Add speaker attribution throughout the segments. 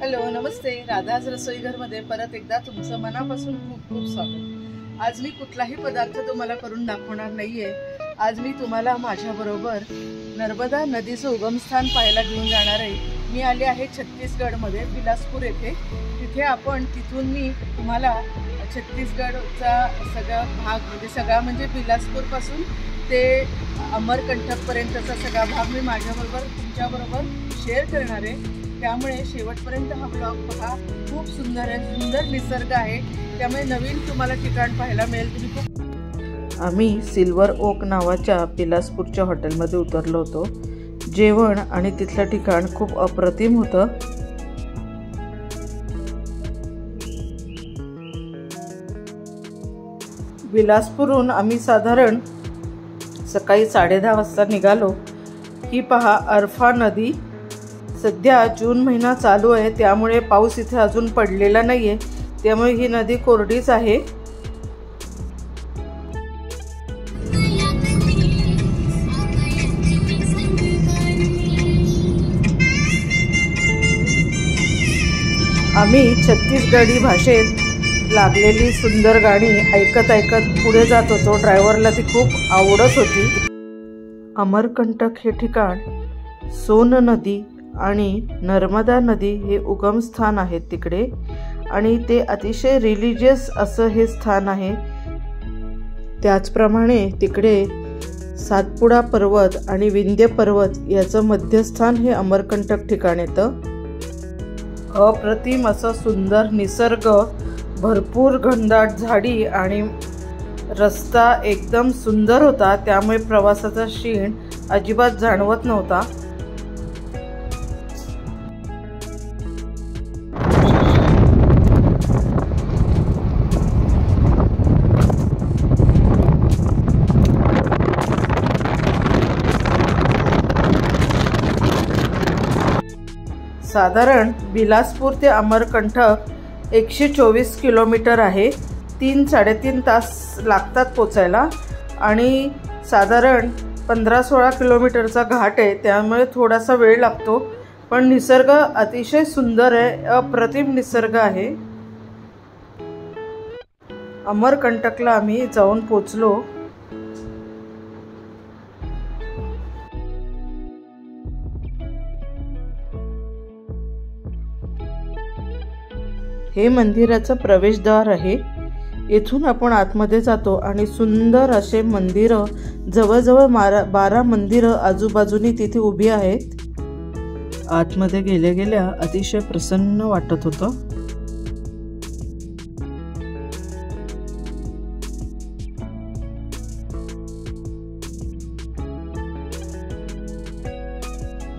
Speaker 1: Hello नमस्ते, राधाज रसोई घरमध्ये परत एकदा तुमचं मनापासून खूप खूप स्वागत। आज मी कुठलाही पदार्थ तुम्हाला करून दाखवणार नाहीये। आज मी तुम्हाला माझ्याबरोबर नर्मदा नदीचं उगमस्थान पाहायला घेऊन जाणार आहे। मी आले आहे छत्तीसगडमध्ये बिलासपूर येथे। तिथून मी तुम्हाला छत्तीसगडचा सगळा भाग म्हणजे बिलासपूरपासून ते अमरकंटकपर्यंतचा सगळा भाग मी माझ्याबरोबर तुमच्याबरोबर शेअर करणार आहे। त्यामुळे शेवटपर्यंत हा ब्लॉग पहा। खूप सुंदर आहे, सुंदर निसर्ग आहे, त्यामुळे नवीन तुम्हाला ठिकाण पाहायला मिळेल। आम्ही सिल्वर ओक नावाच्या बिलासपूरच्या हॉटेलमध्ये उतरलो होतो। जेवण आणि तिथलं ठिकाण खूप अप्रतिम होतं। बिलासपूरहून आम्ही साधारण सकाळी 10:30 वाजता निघालो। ही पहा अर्फा नदी। सध्या जून महिना चालू आहे, त्यामुळे पाऊस इथे अजून पडलेला नाहीये, त्यामुळे ही नदी कोरडीच आहे। आम्ही छत्तीसगडी भाषेत लागलेली सुंदर गाणी ऐकत पुढे जात होतो। ड्रायव्हरला ती खूप आवडत होती। अमरकंटक हे ठिकाण सोन नदी आणि नर्मदा नदी हे उगमस्थान आहे तिकडे, आणि ते अतिशय रिलिजियस असं हे स्थान आहे। त्याचप्रमाणे तिकडे सातपुडा पर्वत आणि विंध्य पर्वत याचं मध्यस्थान हे अमरकंटक ठिकाण येतं। अप्रतिम असं सुंदर निसर्ग, भरपूर घनदाट झाडी आणि रस्ता एकदम सुंदर होता, त्यामुळे प्रवासाचा शीण अजिबात जाणवत नव्हता। साधारण बिलासपूर ते अमरकंटक 124 किलोमीटर आहे। 3-3.5 तास लागतात पोचायला, आणि साधारण 15-16 किलोमीटरचा घाट आहे, त्यामुळे थोडासा वेळ लागतो। पण निसर्ग अतिशय सुंदर आहे, अप्रतिम निसर्ग आहे। अमरकंटकला आम्ही जाऊन पोचलो। हे मंदिराचं प्रवेशद्वार आहे। येथून आपण आतमध्ये जातो आणि सुंदर असे मंदिरं, जवळजवळ 12 मंदिरं आजूबाजूनी तिथे उभी आहेत। आतमध्ये गेल्या अतिशय प्रसन्न वाटत होतं।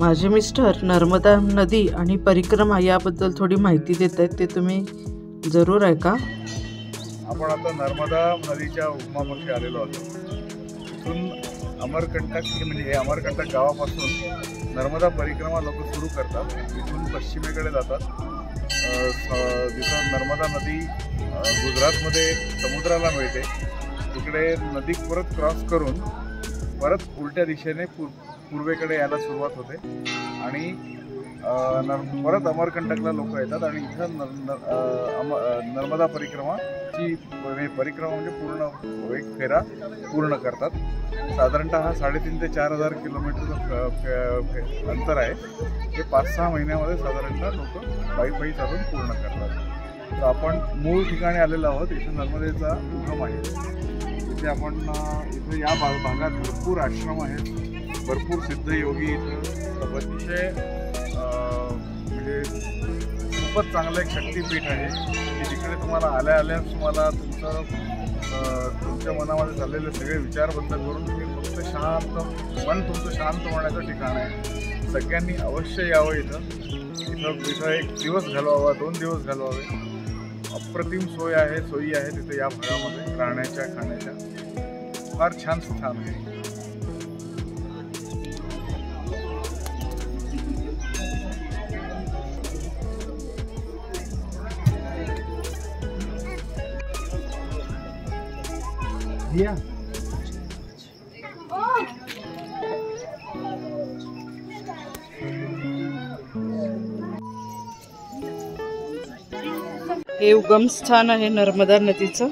Speaker 1: माझे मिस्टर नर्मदा नदी आणि परिक्रमा याबद्दल थोडी माहिती देत आहेत, ते तुम्ही जरूर ऐका।
Speaker 2: आपण आता नर्मदा नदीच्या उगमापाशी आलेलो आहोत। इथून अमरकंटक हे अमरकंटक गावापासून नर्मदा परिक्रमा लोक सुरू करतात। इथून पश्चिमेकडे जातात। जिथं नर्मदा नदी गुजरातमध्ये समुद्राला मिळते, तिकडे नदी परत क्रॉस करून परत उलट्या दिशेने पूर्वेकडे यायला सुरुवात होते, आणि परत अमरकंटकला लोक येतात, आणि इथं नर्मदा परिक्रमाची परिक्रमा म्हणजे पूर्ण एक फेरा पूर्ण करतात। साधारणतः हा 3.5 ते 4,000 किलोमीटरचं अंतर आहे। हे 5-6 महिन्यामध्ये साधारणतः लोक पायी चालून पूर्ण करतात। तर आपण मूळ ठिकाणी आलेलो आहोत। इथं नर्मदेचा उगम आहे। इथे आपण इथे या भागात भरपूर आश्रम आहेत, भरपूर सिद्ध योगी इथं अतिशय म्हणजे खूपच चांगलं एक शक्तिपीठ आहे, की तिकडे तुम्हाला आल्या तुम्हाला तुमच्या मनामध्ये चाललेले सगळे विचार बंद करून तुम्ही फक्त मन तुमचं शांत होण्याचं ठिकाण आहे। सगळ्यांनी अवश्य यावं इथं 1 दिवस घालवावा, 2 दिवस घालवावे। अप्रतिम सोयी आहे तिथे या भागामध्ये राहण्याच्या खाण्याच्या। फार छान स्थान आहे।
Speaker 1: हे उगमस्थान आहे नर्मदा नदीचं.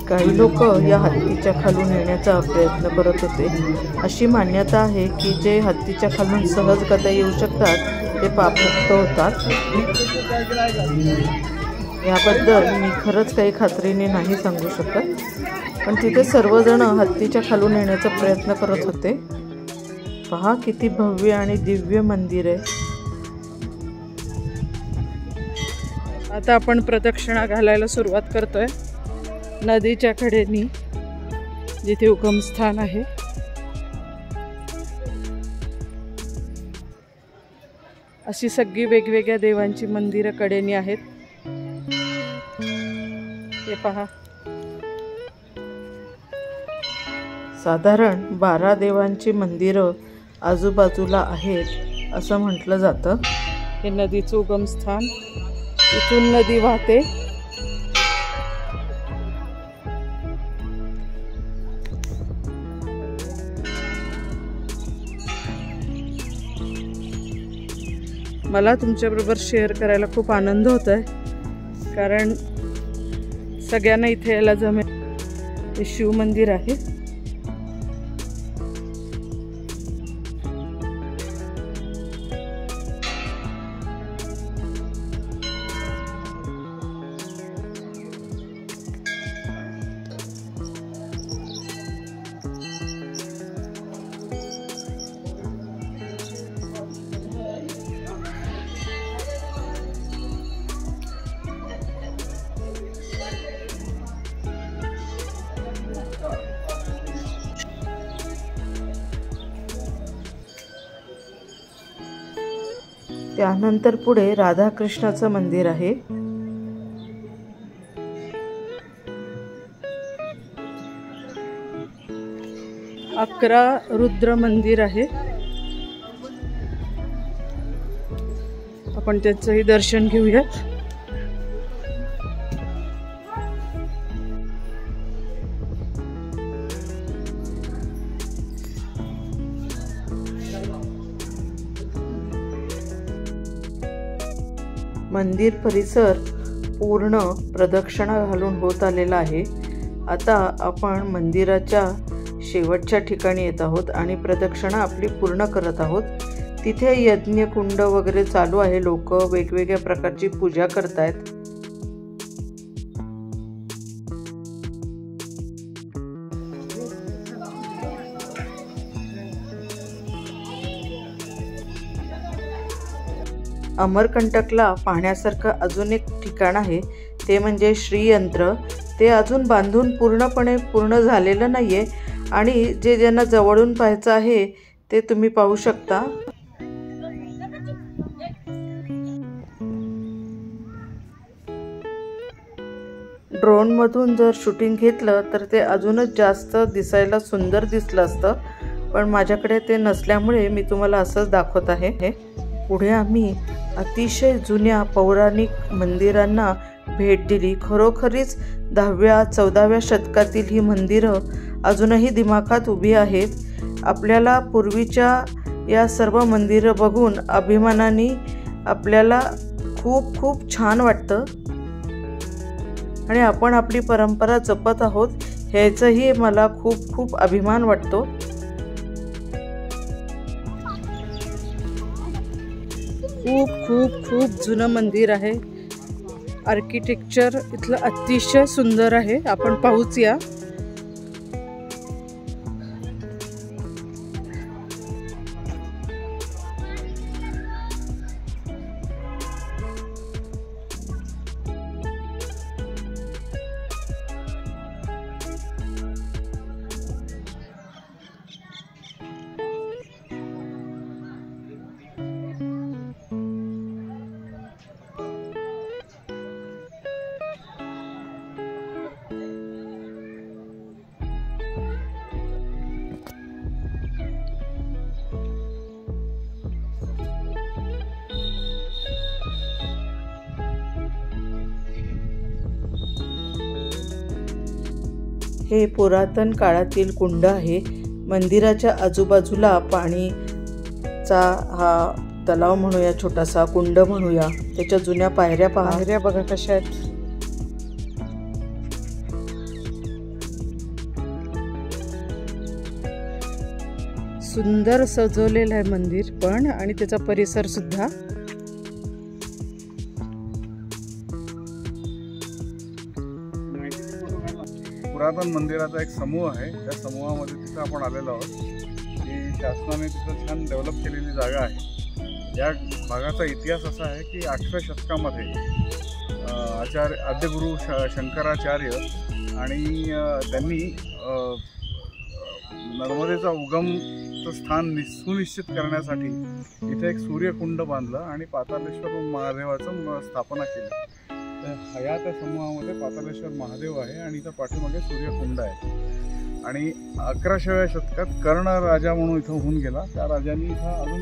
Speaker 1: काही लोक या हत्तीच्या खालून येण्याचा प्रयत्न करत होते. अशी मान्यता आहे की जे हत्तीच्या खालून सहजगत्या येऊ शकतात ते पापमुक्त होतात. याबद्दल मी खरंच काही खात्रीने नाही सांगू शकत, पण तिथे सर्वजण हत्तीच्या खालून येण्याचा प्रयत्न करत होते. पहा किती भव्य आणि दिव्य मंदिर आहे. आता आपण प्रदक्षिणा घालायला सुरुवात करतोय नदीच्या कडेनी, जिथे उगमस्थान आहे. अशी सगळी वेगवेगळ्या देवांची मंदिरं कडेनी आहेत. हे पहा, साधारण 12 देवांची मंदिरं आजूबाजूला आहेत असं म्हटलं जातं. हे नदीचं उगमस्थान, इथून नदी वाहते. मला तुमच्याबरोबर शेअर करायला खूप आनंद होत आहे, कारण सगळ्यांना इथे यायला जमेल. हे शिव मंदिर आहे. त्यानंतर पुढे राधाकृष्णाचं मंदिर आहे. अकरा रुद्र मंदिर आहे. आपण त्याचंही दर्शन घेऊयात. मंदिर परिसर पूर्ण प्रदक्षिणा घालून होत आलेला आहे. आता आपण मंदिराच्या शेवटच्या ठिकाणी येत आहोत आणि प्रदक्षिणा आपली पूर्ण करत आहोत. तिथे यज्ञकुंड वगैरे चालू आहे. लोक वेगवेगळ्या प्रकारची पूजा करतायत. अमरकंटकला पाहण्यासारखं अजून एक ठिकाण आहे, ते म्हणजे श्रीयंत्र. ते अजून बांधून पूर्ण झालेलं नाही आहे आणि जे ज्यांना जवळून पाहायचं आहे ते तुम्ही पाहू शकता. ड्रोनमधून जर शूटिंग घेतलं तर ते अजूनच जास्त दिसायला सुंदर दिसलं असतं, पण माझ्याकडे ते नसल्यामुळे मी तुम्हाला असंच दाखवत आहे. पुढे आम्ही अतिशय जुन्या पौराणिक मंदिरांना भेट दिली. खरोखरीच 10व्या-14व्या शतकातील ही मंदिरं अजूनही दिमाखात उभी आहेत. आपल्याला पूर्वीच्या या सर्व मंदिरं बघून अभिमानाने आपल्याला खूप खूप छान वाटतं आणि आपण आपली परंपरा जपत आहोत ह्याचाही मला खूप खूप अभिमान वाटतो. खूप खूप खूप जुनं मंदिर आहे. आर्किटेक्चर इथलं अतिशय सुंदर आहे. आपण पाहूच या. हे पुरातन काळातील कुंड आहे. मंदिराच्या आजूबाजूला पाणीचा हा तलाव म्हणूया, छोटासा कुंड म्हणूया. त्याच्या जुन्या पायऱ्या पहा. पायऱ्या बघा कशा आहेत. सुंदर सजवलेलं आहे मंदिर पण, आणि त्याचा परिसर सुद्धा.
Speaker 2: पुरातन मंदिराचा एक समूह आहे. त्या समूहामध्ये तिथं आपण आलेलो आहोत की शासनाने तिथं छान डेव्हलप केलेली जागा आहे. या भागाचा इतिहास असा आहे की 8व्या शतकामध्ये आद्यगुरु शंकराचार्य आणि त्यांनी नर्मदेचा उगमचं स्थान सुनिश्चित करण्यासाठी इथे एक सूर्यकुंड बांधलं आणि पातालेश्वर महादेवाचं स्थापना केली. तर या त्या समूहामध्ये पातालेश्वर महादेव आहे आणि इथं पाठीमागे सूर्यकुंड आहे. आणि 11व्या शतकात कर्ण राजा म्हणून इथं होऊन गेला. त्या राजांनी इथं अजून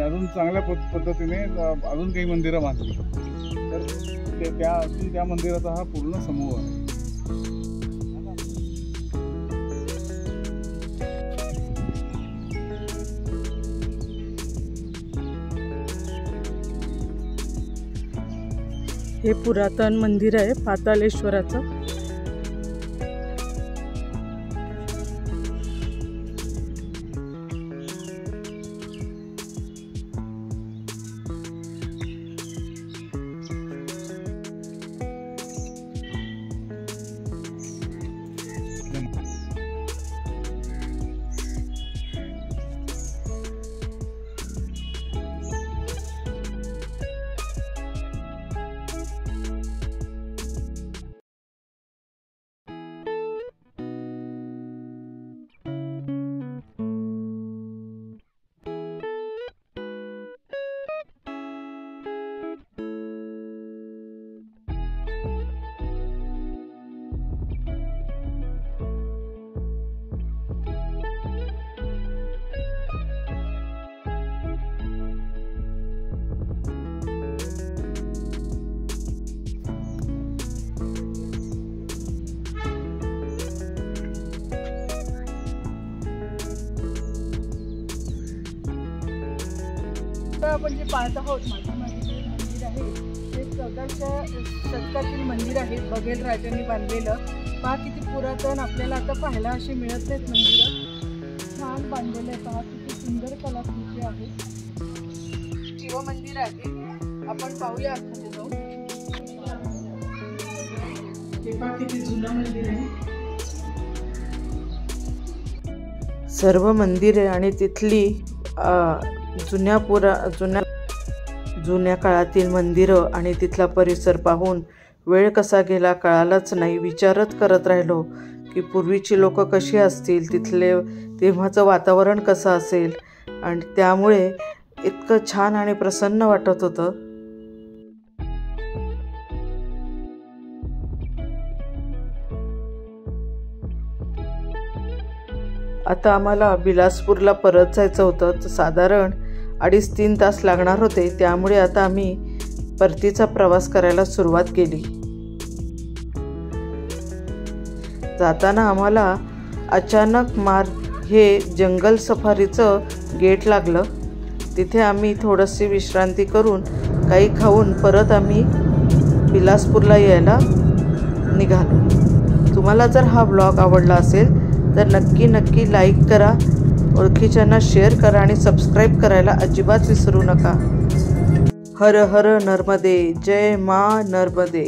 Speaker 2: अजून चांगल्या पद्धतीने अजून काही मंदिरं बांधली. तर त्या मंदिराचा हा पूर्ण समूह आहे.
Speaker 1: हे पुरातन मंदिर आहे पातालेश्वराचं. आपण जे पाहत आहोत माझ्या मागे जे मंदिर आहे ते 14व्या शतकातील मंदिर आहे. बघेल राजांनी बांधलेलं. पहा किती पुरातन, आपल्याला आता पाहायला अशी मिळत नाहीत मंदिरं. छान बांधलेलं आहे. पहा किती सुंदर कलाकृती आहे. शिवमंदिर आहे. आपण पाहूया आतमध्ये जाऊन. हे पहा किती जुनं मंदिर आहे. सर्व मंदिरे आणि तिथली जुन्या काळातील मंदिरं आणि तिथला परिसर पाहून वेळ कसा गेला कळालाच नाही. विचारच करत राहिलो की पूर्वीची लोक कशी असतील, तिथले तेव्हाचं वातावरण कसं असेल, आणि त्यामुळे इतकं छान आणि प्रसन्न वाटत होतं. आता आम्हाला बिलासपूरला परत जायचं होतं. तर साधारण 2.5-3 तास लागणार होते. त्यामुळे आता आम्ही परतीचा प्रवास करायला सुरुवात केली. जाताना आम्हाला अचानक हे जंगल सफारीचं गेट लागलं. तिथे आम्ही थोडीशी विश्रांती करून काही खाऊन परत आम्ही बिलासपूरला यायला निघालो. तुम्हाला जर हा ब्लॉग आवडला असेल तर नक्की लाईक करा, ओळखीच्यांना शेअर करा आणि सबस्क्राईब करायला अजिबात विसरू नका. हर हर नर्मदे. जय मा नर्मदे.